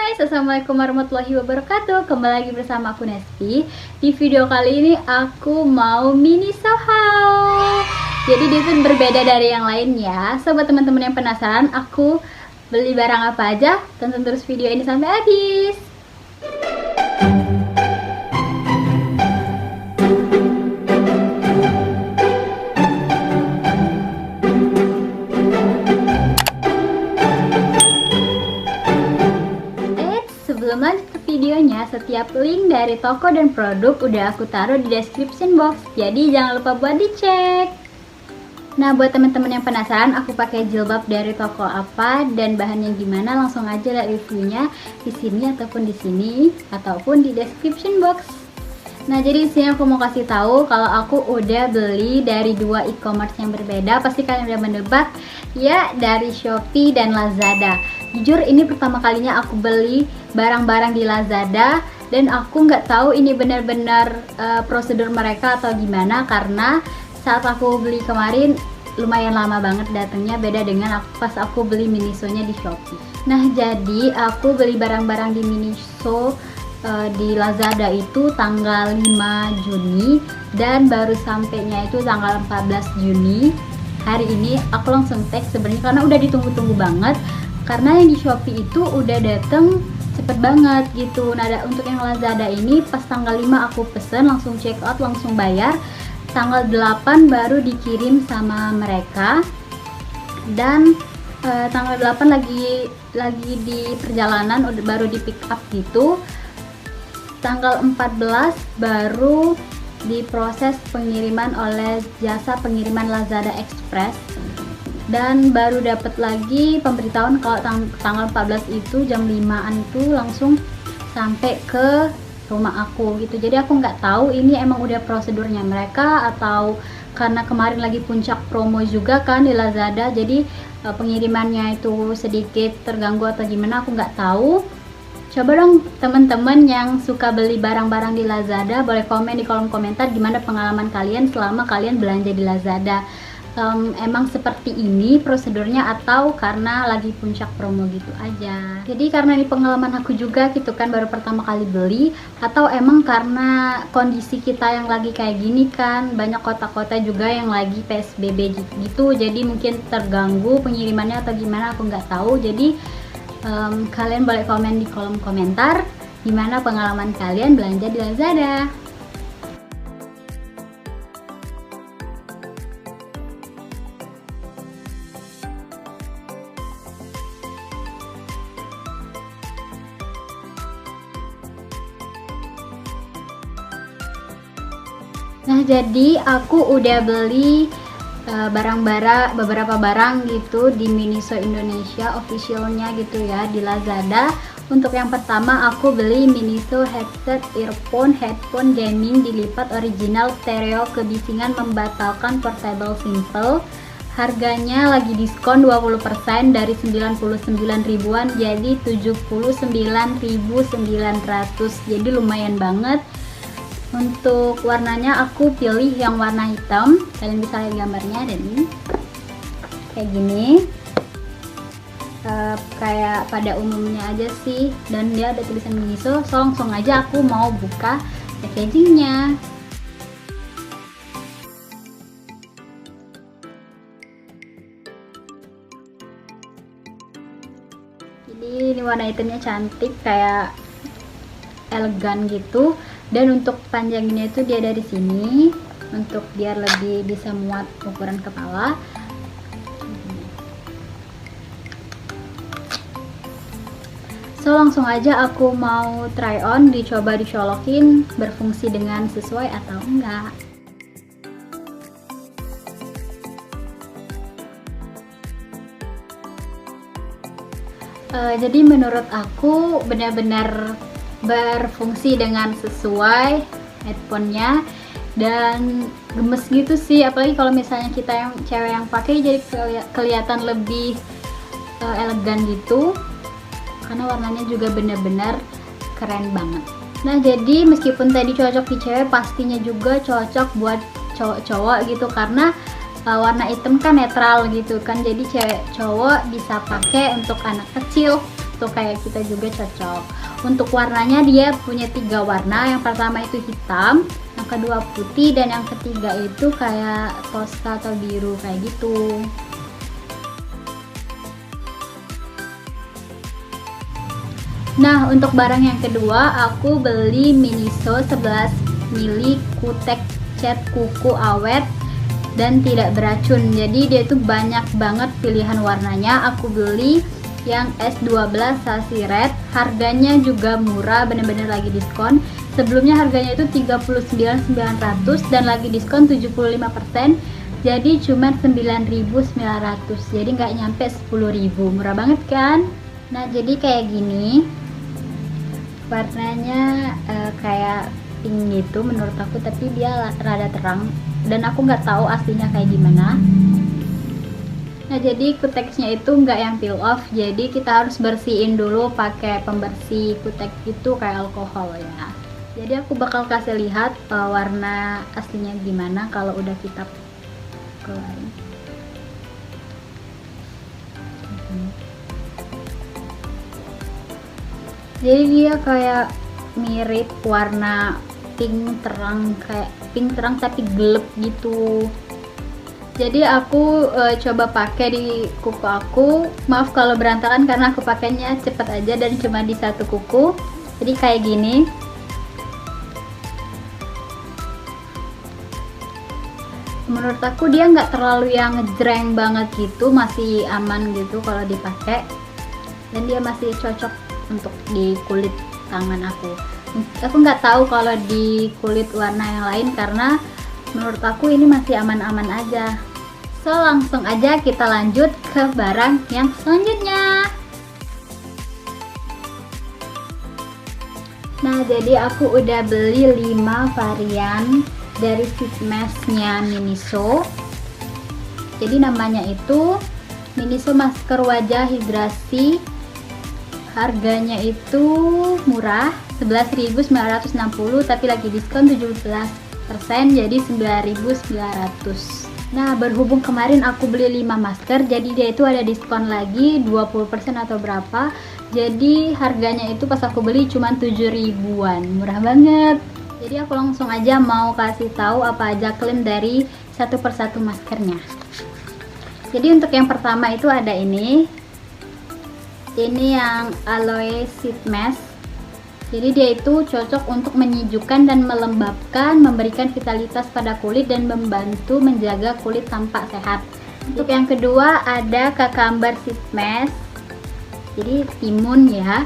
guys, assalamualaikum warahmatullahi wabarakatuh. Kembali lagi bersama aku Nespi. Di video kali ini aku mau mini sohau. Jadi dia tuh berbeda dari yang lainnya. Sobat teman-teman yang penasaran aku beli barang apa aja, tonton terus video ini sampai habis. Sebelum lanjut ke videonya, setiap link dari toko dan produk udah aku taruh di description box, jadi jangan lupa buat dicek. Nah, buat teman-teman yang penasaran aku pakai jilbab dari toko apa dan bahannya gimana, langsung aja lihat reviewnya di sini ataupun di sini ataupun di description box. Nah, jadi di sini aku mau kasih tahu kalau aku udah beli dari dua e-commerce yang berbeda. Pasti kalian udah menebak, ya, dari Shopee dan Lazada. Jujur ini pertama kalinya aku beli barang-barang di Lazada dan aku nggak tahu ini benar-benar prosedur mereka atau gimana, karena saat aku beli kemarin lumayan lama banget datangnya, beda dengan pas aku beli Miniso-nya di Shopee. Nah, jadi aku beli barang-barang di Miniso di Lazada itu tanggal 5 Juni dan baru sampainya itu tanggal 14 Juni. Hari ini aku langsung teks sebenarnya karena udah ditunggu-tunggu banget, karena yang di Shopee itu udah dateng cepet banget gitu. Nah, untuk yang Lazada ini pas tanggal 5 aku pesen, langsung check out, langsung bayar. Tanggal 8 baru dikirim sama mereka. Dan tanggal 8 lagi di perjalanan, baru di pick up gitu. Tanggal 14 baru diproses pengiriman oleh jasa pengiriman Lazada Express. Dan baru dapat lagi pemberitahuan kalau tanggal 14 itu jam 5-an tuh langsung sampai ke rumah aku gitu. Jadi aku nggak tahu ini emang udah prosedurnya mereka atau karena kemarin lagi puncak promo juga kan di Lazada, jadi pengirimannya itu sedikit terganggu atau gimana, aku nggak tahu. Coba dong teman-teman yang suka beli barang-barang di Lazada, boleh komen di kolom komentar gimana pengalaman kalian selama kalian belanja di Lazada. Emang seperti ini prosedurnya atau karena lagi puncak promo gitu aja. Jadi karena ini pengalaman aku juga gitu kan, baru pertama kali beli, atau emang karena kondisi kita yang lagi kayak gini kan, banyak kota-kota juga yang lagi PSBB gitu, jadi mungkin terganggu pengirimannya atau gimana, aku nggak tahu. Jadi kalian boleh komen di kolom komentar gimana pengalaman kalian belanja di Lazada. Nah, jadi aku udah beli beberapa barang gitu di Miniso Indonesia officialnya gitu ya, di Lazada. Untuk yang pertama aku beli Miniso headset earphone headphone gaming dilipat original stereo kebisingan membatalkan portable simple. Harganya lagi diskon 20% dari 99 ribuan jadi 79.900, jadi lumayan banget. Untuk warnanya aku pilih yang warna hitam, kalian bisa lihat gambarnya, dan ini kayak gini, kayak pada umumnya aja sih, dan dia ada tulisan Miniso. So langsung aja aku mau buka packagingnya. Jadi ini warna hitamnya cantik, kayak elegan gitu. Dan untuk panjangnya itu dia dari sini, untuk biar lebih bisa muat ukuran kepala. So langsung aja aku mau try on, dicoba dicolokin berfungsi dengan sesuai atau enggak. Jadi menurut aku benar-benar berfungsi dengan sesuai headphone-nya, dan gemes gitu sih, apalagi kalau misalnya kita yang cewek yang pakai, jadi kelihatan lebih elegan gitu, karena warnanya juga benar-benar keren banget. Nah, jadi meskipun tadi cocok di cewek, pastinya juga cocok buat cowok-cowok gitu, karena warna hitam kan netral gitu kan, jadi cewek cowok bisa pakai. Untuk anak kecil tuh kayak kita juga cocok. Untuk warnanya dia punya 3 warna. Yang pertama itu hitam, yang kedua putih, dan yang ketiga itu kayak toska atau biru kayak gitu. Nah, untuk barang yang kedua aku beli Miniso 11 mili kutek cat kuku awet dan tidak beracun. Jadi dia itu banyak banget pilihan warnanya. Aku beli yang S12 Sassy Red, harganya juga murah, bener-bener lagi diskon. Sebelumnya harganya itu 39.900 dan lagi diskon 75%, jadi cuma 9.900, jadi nggak nyampe 10.000, murah banget kan. Nah, jadi kayak gini warnanya, kayak pink gitu menurut aku, tapi dia rada terang dan aku nggak tahu aslinya kayak gimana. Nah, jadi kuteksnya itu nggak yang peel off, jadi kita harus bersihin dulu pakai pembersih kutek itu kayak alkohol ya. Jadi aku bakal kasih lihat warna aslinya gimana kalau udah kita keluarin. Jadi dia kayak mirip warna pink terang, kayak pink terang tapi gelap gitu. Jadi aku coba pakai di kuku aku. Maaf kalau berantakan karena aku pakainya cepet aja dan cuma di satu kuku. Jadi kayak gini. Menurut aku dia nggak terlalu yang ngejreng banget gitu, masih aman gitu kalau dipakai. Dan dia masih cocok untuk di kulit tangan aku. Aku nggak tahu kalau di kulit warna yang lain karena menurut aku ini masih aman-aman aja. So, langsung aja kita lanjut ke barang yang selanjutnya. Nah, jadi aku udah beli 5 varian dari sheet mask-nya Miniso. Jadi namanya itu Miniso masker wajah hidrasi. Harganya itu murah, 11.960, tapi lagi diskon 17%, jadi 9.900. Nah, berhubung kemarin aku beli 5 masker, jadi dia itu ada diskon lagi 20% atau berapa. Jadi harganya itu pas aku beli cuma 7.000-an, murah banget. Jadi aku langsung aja mau kasih tahu apa aja klaim dari satu persatu maskernya. Jadi untuk yang pertama itu ada ini yang aloe sheet mask. Jadi dia itu cocok untuk menyejukkan dan melembabkan, memberikan vitalitas pada kulit dan membantu menjaga kulit tampak sehat. Untuk yang kedua ada cucumber sheet mask. Jadi timun ya.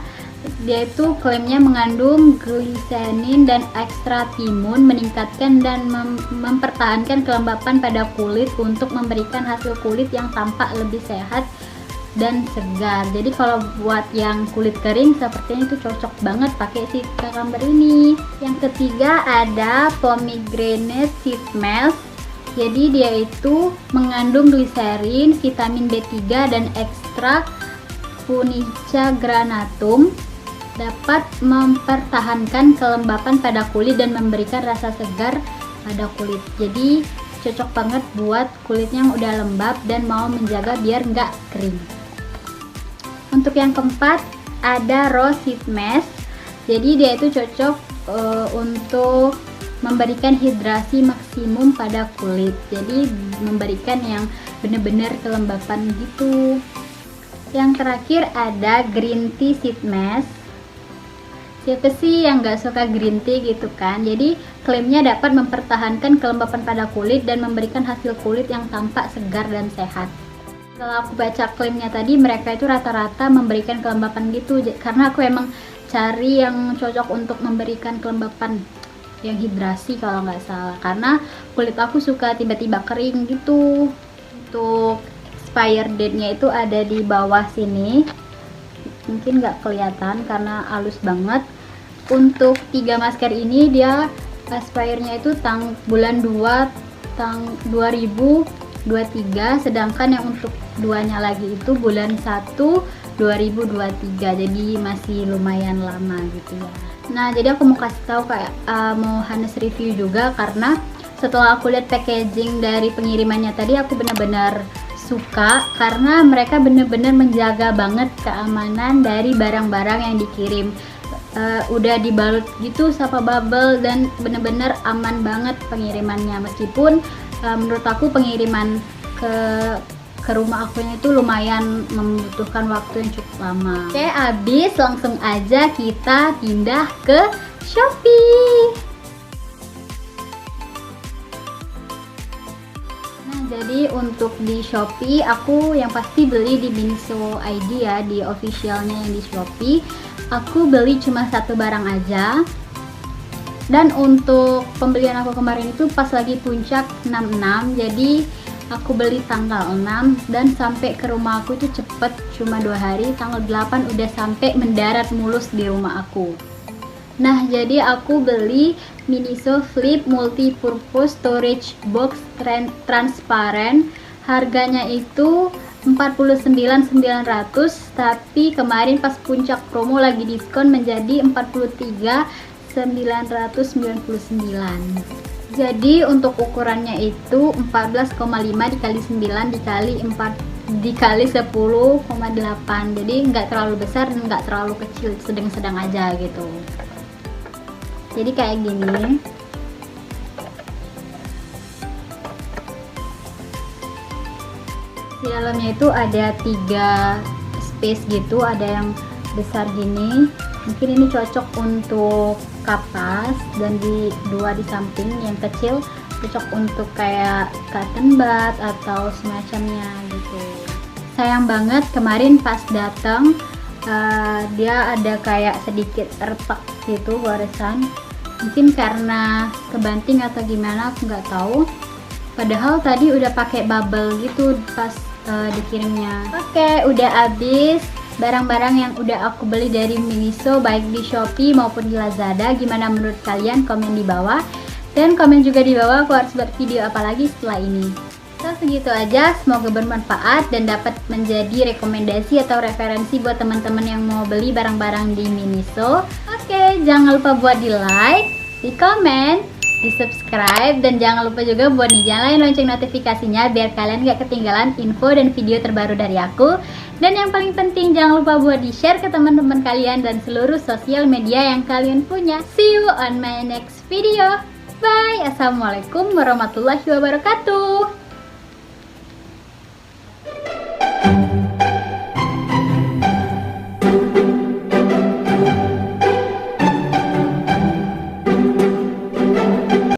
Dia itu klaimnya mengandung gliserin dan ekstra timun, meningkatkan dan mempertahankan kelembapan pada kulit untuk memberikan hasil kulit yang tampak lebih sehat dan segar. Jadi kalau buat yang kulit kering sepertinya itu cocok banget pakai si cucumber ini. Yang ketiga ada pomegranate sheet mask. Jadi dia itu mengandung gliserin, vitamin B3 dan ekstrak Punica granatum, dapat mempertahankan kelembapan pada kulit dan memberikan rasa segar pada kulit. Jadi cocok banget buat kulitnya yang udah lembab dan mau menjaga biar nggak kering. Untuk yang keempat ada rose sheet mask. Jadi dia itu cocok untuk memberikan hidrasi maksimum pada kulit. Jadi memberikan yang benar-benar kelembapan gitu. Yang terakhir ada green tea sheet mask. Siapa sih yang nggak suka green tea gitu kan? Jadi klaimnya dapat mempertahankan kelembapan pada kulit dan memberikan hasil kulit yang tampak segar dan sehat. Setelah aku baca klaimnya tadi, mereka itu rata-rata memberikan kelembapan gitu, karena aku emang cari yang cocok untuk memberikan kelembapan yang hidrasi kalau nggak salah, karena kulit aku suka tiba-tiba kering gitu. Untuk expired date-nya itu ada di bawah sini, mungkin nggak kelihatan karena halus banget. Untuk 3 masker ini dia expire-nya itu bulan 2 2023, sedangkan yang untuk duanya lagi itu bulan 1 2023, jadi masih lumayan lama gitu ya. Nah, jadi aku mau kasih tahu kayak mau Hanes review juga, karena setelah aku lihat packaging dari pengirimannya tadi, aku benar-benar suka karena mereka bener-bener menjaga banget keamanan dari barang-barang yang dikirim. Udah dibalut gitu sama bubble dan bener-bener aman banget pengirimannya, meskipun menurut aku pengiriman ke rumah aku itu lumayan membutuhkan waktu yang cukup lama. Oke, habis langsung aja kita pindah ke Shopee. Nah, jadi untuk di Shopee aku yang pasti beli di Miniso ID ya, di officialnya yang di Shopee. Aku beli cuma satu barang aja. Dan untuk pembelian aku kemarin itu pas lagi puncak 66, jadi aku beli tanggal 6 dan sampai ke rumah aku itu cepet, cuma 2 hari. Tanggal 8 udah sampai mendarat mulus di rumah aku. Nah, jadi aku beli Miniso Flip Multi-Purpose Storage Box Transparent. Harganya itu 49.900, tapi kemarin pas puncak promo lagi diskon menjadi 43.999. Jadi untuk ukurannya itu 14,5 dikali 9 dikali 4 dikali 10,8. Jadi nggak terlalu besar dan nggak terlalu kecil, sedang-sedang aja gitu. Jadi kayak gini. Di dalamnya itu ada 3 space gitu, ada yang besar gini. Mungkin ini cocok untuk kapas, dan di 2 di samping yang kecil cocok untuk kayak cotton bud atau semacamnya gitu. Sayang banget kemarin pas datang dia ada kayak sedikit retak gitu goresan. Mungkin karena kebanting atau gimana, aku nggak tahu. Padahal tadi udah pakai bubble gitu pas dikirimnya. Oke, udah habis barang-barang yang udah aku beli dari Miniso, baik di Shopee maupun di Lazada. Gimana menurut kalian? Komen di bawah, dan komen juga di bawah aku harus buat video apa lagi setelah ini. So, segitu aja, semoga bermanfaat dan dapat menjadi rekomendasi atau referensi buat teman-teman yang mau beli barang-barang di Miniso. Oke, jangan lupa buat di like, di komen, di subscribe, dan jangan lupa juga buat dinyalain lonceng notifikasinya biar kalian gak ketinggalan info dan video terbaru dari aku. Dan yang paling penting, jangan lupa buat di share ke teman-teman kalian dan seluruh sosial media yang kalian punya. See you on my next video. Bye. Assalamualaikum warahmatullahi wabarakatuh.